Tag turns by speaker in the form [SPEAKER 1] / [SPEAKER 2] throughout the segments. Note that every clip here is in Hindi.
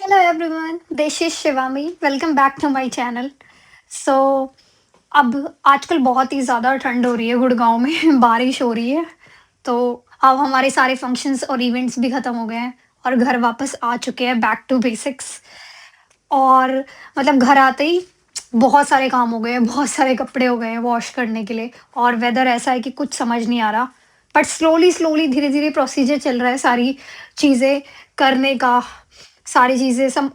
[SPEAKER 1] Hello everyone, this is Shivami. Welcome back to my channel. So अब आजकल बहुत ही ज़्यादा ठंड हो रही है गुड़गांव में बारिश हो रही है। तो अब हमारे सारे फंक्शंस और इवेंट्स भी ख़त्म हो गए हैं और घर वापस आ चुके हैं बैक टू बेसिक्स। और मतलब घर आते ही बहुत सारे काम हो गए हैं, बहुत सारे कपड़े हो गए हैं वॉश करने के लिए और वेदर ऐसा है कि कुछ समझ नहीं आ रहा। बट स्लोली धीरे-धीरे प्रोसीजर चल रहा है सारी चीज़ें करने का, सारी चीज़ें सम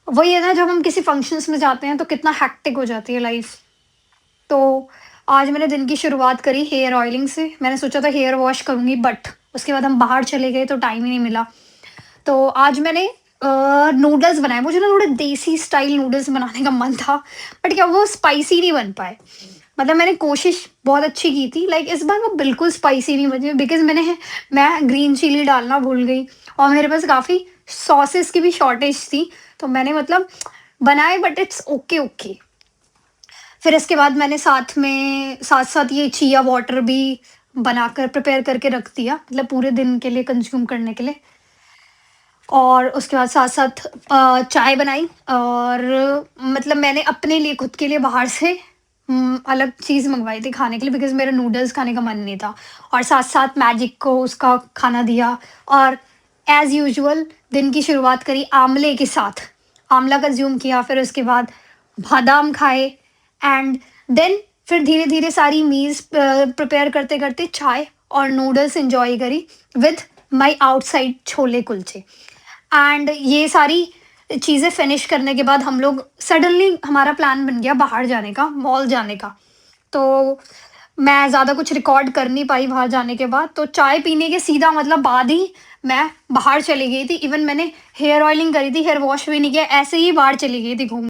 [SPEAKER 1] वही है ना, जब हम किसी फंक्शंस में जाते हैं तो कितना हेक्टिक हो जाती है लाइफ। तो आज मैंने दिन की शुरुआत करी हेयर ऑयलिंग से। मैंने सोचा था हेयर वॉश करूँगी, बट उसके बाद हम बाहर चले गए तो टाइम ही नहीं मिला। तो आज मैंने नूडल्स बनाए। मुझे ना थोड़े देसी स्टाइल नूडल्स बनाने का मन था, बट क्या वो स्पाइसी नहीं बन पाए। मतलब मैंने कोशिश बहुत अच्छी की थी, लाइक इस बार वो बिल्कुल स्पाइसी नहीं बने बिकॉज़ मैं ग्रीन चिली डालना भूल गई और मेरे पास काफ़ी सॉसेस की भी शॉर्टेज थी। तो मैंने मतलब बनाए, बट इट्स ओके, ओके। फिर इसके बाद मैंने साथ-साथ ये चिया वाटर भी बनाकर प्रिपेयर करके रख दिया, मतलब पूरे दिन के लिए कंज़्यूम करने के लिए। और उसके बाद साथ-साथ चाय बनाई और मतलब मैंने अपने लिए खुद के लिए बाहर से अलग चीज़ मँगवाई थी खाने के लिए बिकॉज़ मेरा नूडल्स खाने का मन नहीं था। और साथ-साथ मैजिक को उसका खाना दिया और एज़ यूजुअल दिन की शुरुआत करी आमले के साथ। आमला कंज़्यूम किया, फिर उसके बाद बादाम खाए एंड देन फिर धीरे-धीरे सारी मील्स प्रिपेयर करते-करते चाय और नूडल्स एन्जॉय करी with my outside chole kulche. And ये सारी चीज़ें फिनिश करने के बाद हम लोग सडनली हमारा प्लान बन गया बाहर जाने का, मॉल जाने का। तो मैं ज़्यादा कुछ रिकॉर्ड कर नहीं पाई बाहर जाने के बाद, तो चाय पीने के सीधा मतलब बाद ही मैं बाहर चली गई थी। इवन मैंने हेयर ऑयलिंग करी थी, हेयर वॉश भी नहीं किया, ऐसे ही बाहर चली गई थी घूम